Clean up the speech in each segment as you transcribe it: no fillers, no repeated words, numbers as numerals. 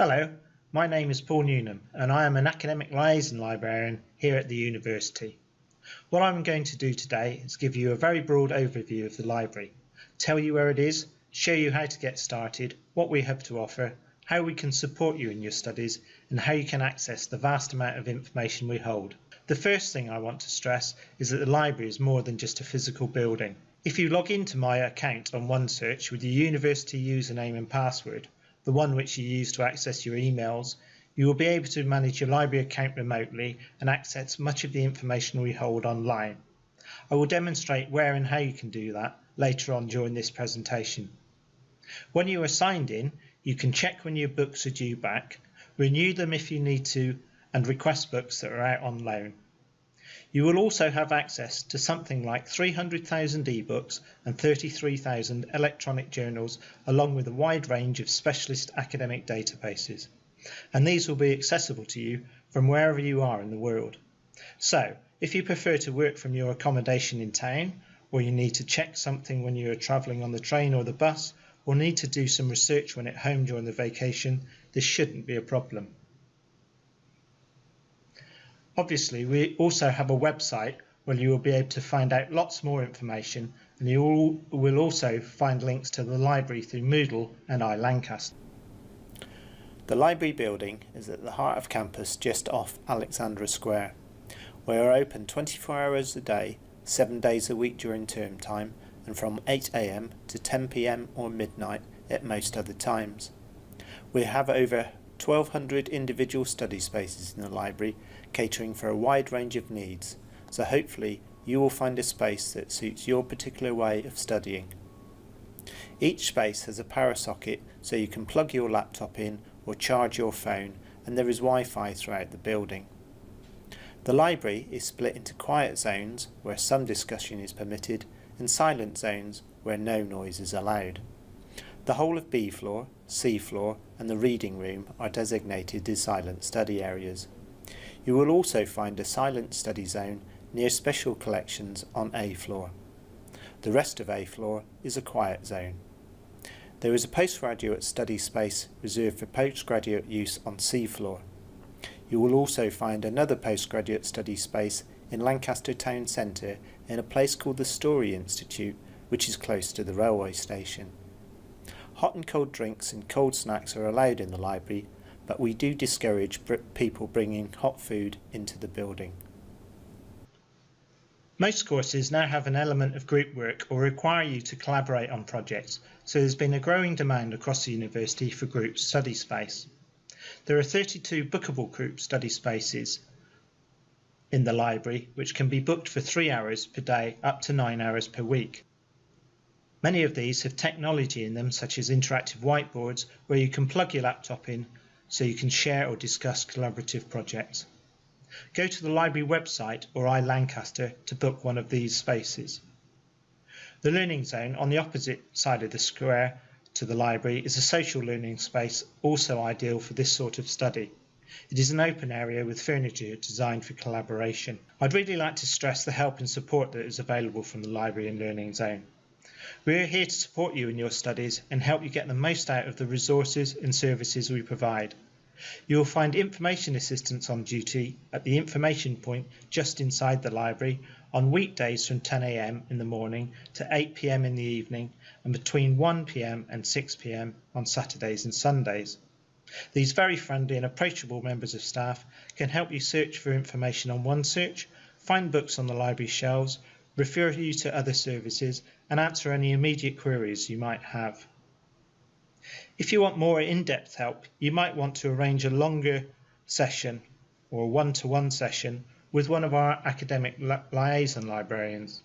Hello, my name is Paul Newnham and I am an academic liaison librarian here at the university. What I'm going to do today is give you a very broad overview of the library, tell you where it is, show you how to get started, what we have to offer, how we can support you in your studies and how you can access the vast amount of information we hold. The first thing I want to stress is that the library is more than just a physical building. If you log into my account on OneSearch with your university username and password, the one which you use to access your emails, you will be able to manage your library account remotely and access much of the information we hold online. I will demonstrate where and how you can do that later on during this presentation. When you are signed in, you can check when your books are due back, renew them if you need to, and request books that are out on loan. You will also have access to something like 300,000 ebooks and 33,000 electronic journals, along with a wide range of specialist academic databases. And these will be accessible to you from wherever you are in the world. So, if you prefer to work from your accommodation in town, or you need to check something when you are travelling on the train or the bus, or need to do some research when at home during the vacation, this shouldn't be a problem. Obviously, we also have a website where you will be able to find out lots more information, and you will also find links to the library through Moodle and Lancaster. The library building is at the heart of campus just off Alexandra Square. We are open 24 hours a day, 7 days a week during term time, and from 8 AM to 10 PM or midnight at most other times. We have over 1,200 individual study spaces in the library, catering for a wide range of needs, so hopefully you will find a space that suits your particular way of studying. Each space has a power socket so you can plug your laptop in or charge your phone, and there is Wi-Fi throughout the building. The library is split into quiet zones where some discussion is permitted and silent zones where no noise is allowed. The whole of B floor, C floor and the reading room are designated as silent study areas. You will also find a silent study zone near special collections on A floor. The rest of A floor is a quiet zone. There is a postgraduate study space reserved for postgraduate use on C floor. You will also find another postgraduate study space in Lancaster Town Centre in a place called the Story Institute, which is close to the railway station. Hot and cold drinks and cold snacks are allowed in the library, but we do discourage people bringing hot food into the building. Most courses now have an element of group work or require you to collaborate on projects, so there's been a growing demand across the university for group study space. There are 32 bookable group study spaces in the library, which can be booked for 3 hours per day up to 9 hours per week. Many of these have technology in them, such as interactive whiteboards where you can plug your laptop in so you can share or discuss collaborative projects. Go to the library website or Lancaster to book one of these spaces. The Learning Zone on the opposite side of the square to the library is a social learning space, also ideal for this sort of study. It is an open area with furniture designed for collaboration. I'd really like to stress the help and support that is available from the Library and Learning Zone. We are here to support you in your studies and help you get the most out of the resources and services we provide. You will find information assistants on duty at the information point just inside the library on weekdays from 10 AM in the morning to 8 PM in the evening, and between 1 PM and 6 PM on Saturdays and Sundays. These very friendly and approachable members of staff can help you search for information on OneSearch, find books on the library shelves, refer you to other services and answer any immediate queries you might have. If you want more in-depth help, you might want to arrange a longer session or a one-to-one session with one of our academic liaison librarians.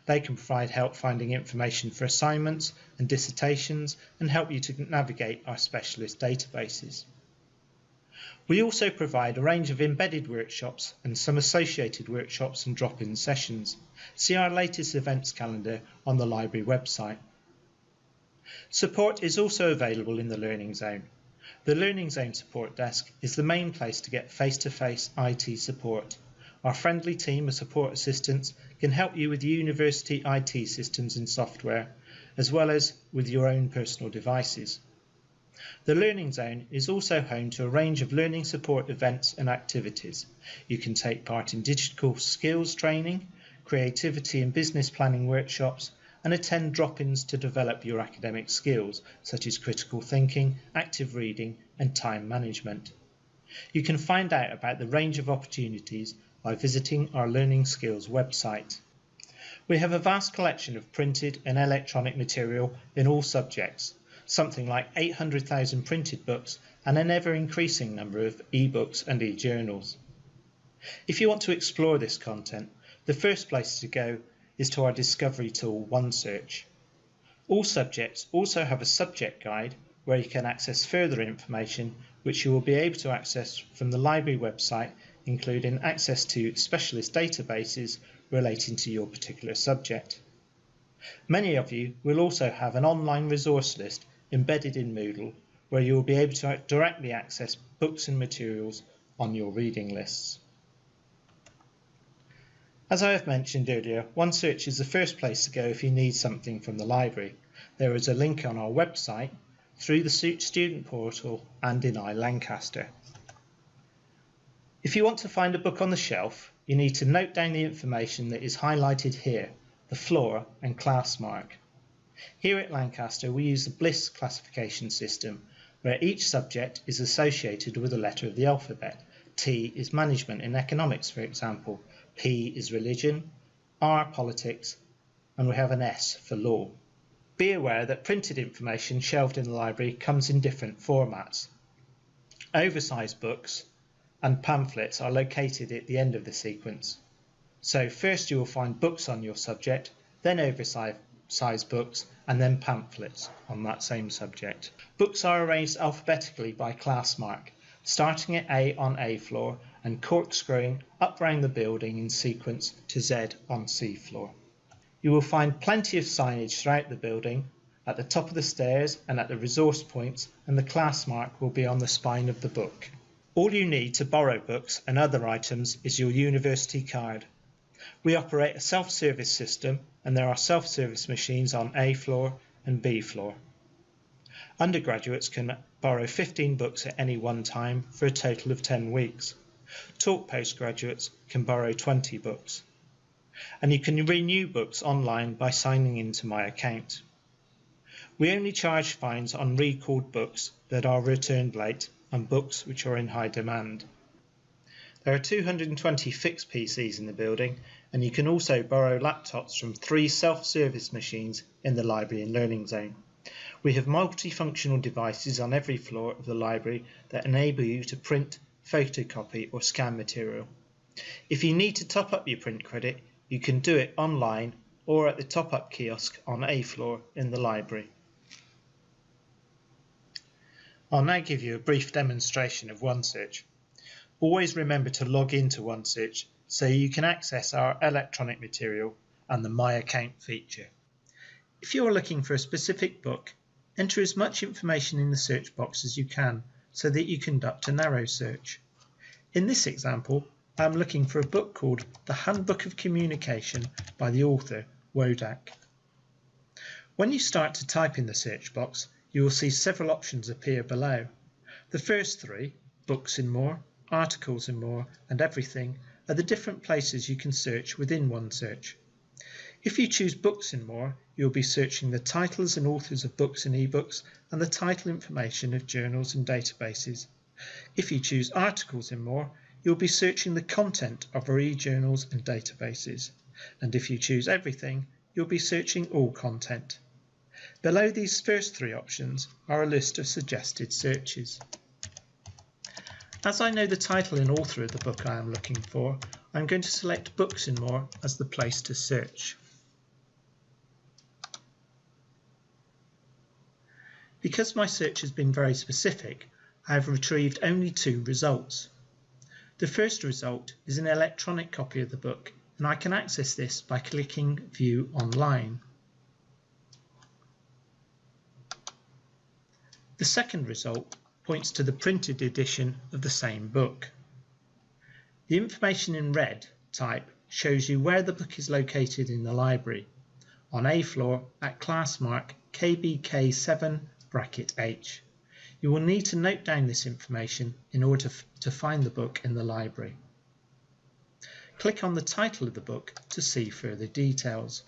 They can provide help finding information for assignments and dissertations and help you to navigate our specialist databases. We also provide a range of embedded workshops and some associated workshops and drop-in sessions. See our latest events calendar on the library website. Support is also available in the Learning Zone. The Learning Zone support desk is the main place to get face-to-face IT support. Our friendly team of support assistants can help you with university IT systems and software, as well as with your own personal devices. The Learning Zone is also home to a range of learning support events and activities. You can take part in digital skills training, creativity and business planning workshops, and attend drop-ins to develop your academic skills, such as critical thinking, active reading, and time management. You can find out about the range of opportunities by visiting our Learning Skills website. We have a vast collection of printed and electronic material in all subjects, something like 800,000 printed books and an ever-increasing number of e-books and e-journals. If you want to explore this content, the first place to go is to our discovery tool, OneSearch. All subjects also have a subject guide where you can access further information which you will be able to access from the library website, including access to specialist databases relating to your particular subject. Many of you will also have an online resource list embedded in Moodle where you will be able to directly access books and materials on your reading lists. As I have mentioned earlier, OneSearch is the first place to go if you need something from the library. There is a link on our website, through the student portal and in Lancaster. If you want to find a book on the shelf, you need to note down the information that is highlighted here, the floor and class mark. Here at Lancaster we use the Bliss classification system, where each subject is associated with a letter of the alphabet. T is management in economics, for example, P is religion, R politics, and we have an S for law. Be aware that printed information shelved in the library comes in different formats. Oversized books and pamphlets are located at the end of the sequence. So first you will find books on your subject, then oversized books, and then pamphlets on that same subject. Books are arranged alphabetically by class mark, starting at A on A floor and corkscrewing up round the building in sequence to Z on C floor. You will find plenty of signage throughout the building, at the top of the stairs and at the resource points, and the class mark will be on the spine of the book. All you need to borrow books and other items is your university card. We operate a self-service system and there are self-service machines on A floor and B floor. Undergraduates can borrow 15 books at any one time for a total of 10 weeks. Talk postgraduates can borrow 20 books. And you can renew books online by signing into my account. We only charge fines on recalled books that are returned late and books which are in high demand. There are 220 fixed PCs in the building, and you can also borrow laptops from 3 self-service machines in the Library and Learning Zone. We have multifunctional devices on every floor of the library that enable you to print, photocopy or scan material. If you need to top up your print credit, you can do it online or at the top-up kiosk on A floor in the library. I'll now give you a brief demonstration of OneSearch. Always remember to log into OneSearch so you can access our electronic material and the My Account feature. If you are looking for a specific book, enter as much information in the search box as you can so that you conduct a narrow search. In this example, I am looking for a book called The Handbook of Communication by the author Wodak. When you start to type in the search box, you will see several options appear below. The first 3, Books and More, Articles and More, and Everything, are the different places you can search within OneSearch. If you choose Books and More, you will be searching the titles and authors of books and ebooks and the title information of journals and databases. If you choose Articles and More, you'll be searching the content of our e-journals and databases. And if you choose Everything, you'll be searching all content. Below these first 3 options are a list of suggested searches. As I know the title and author of the book I am looking for, I'm going to select Books and More as the place to search. Because my search has been very specific, I have retrieved only 2 results. The first result is an electronic copy of the book, and I can access this by clicking View Online. The second result points to the printed edition of the same book. The information in red type shows you where the book is located in the library, on A floor at class mark KBK7(H). You will need to note down this information in order to find the book in the library. Click on the title of the book to see further details.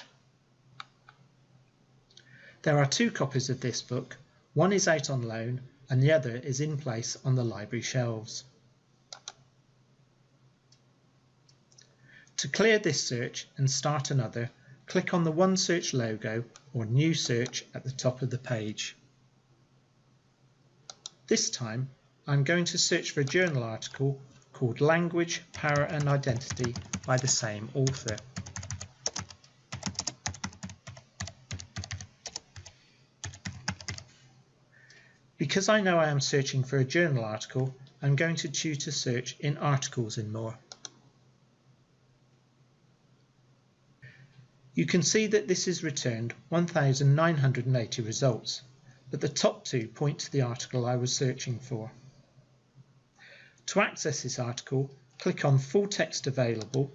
There are 2 copies of this book. One is out on loan and the other is in place on the library shelves. To clear this search and start another, click on the OneSearch logo or New Search at the top of the page. This time, I'm going to search for a journal article called Language, Power and Identity by the same author. Because I know I am searching for a journal article, I'm going to choose to search in Articles and More. You can see that this has returned 1,980 results, but the top 2 point to the article I was searching for. To access this article, click on Full Text Available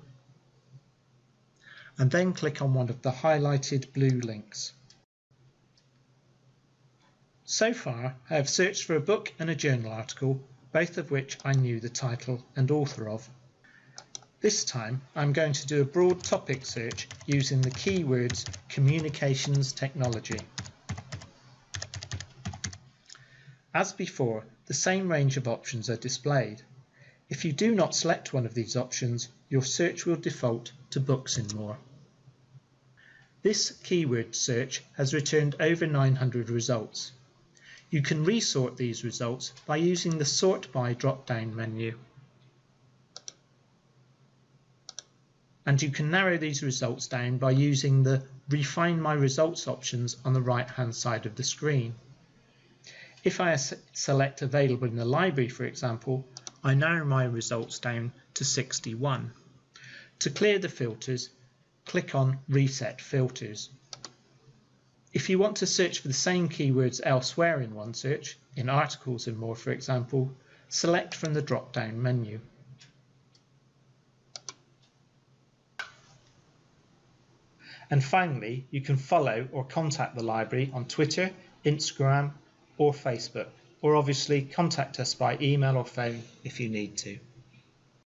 and then click on one of the highlighted blue links. So far, I have searched for a book and a journal article, both of which I knew the title and author of. This time, I'm going to do a broad topic search using the keywords Communications Technology. As before, the same range of options are displayed. If you do not select one of these options, your search will default to Books and More. This keyword search has returned over 900 results. You can resort these results by using the Sort By drop-down menu. And you can narrow these results down by using the Refine My Results options on the right-hand side of the screen. If I select Available in the library, for example, I narrow my results down to 61. To clear the filters, click on Reset Filters. If you want to search for the same keywords elsewhere in OneSearch, in Articles and More for example, select from the drop-down menu. And finally, you can follow or contact the library on Twitter, Instagram or Facebook, or obviously contact us by email or phone if you need to.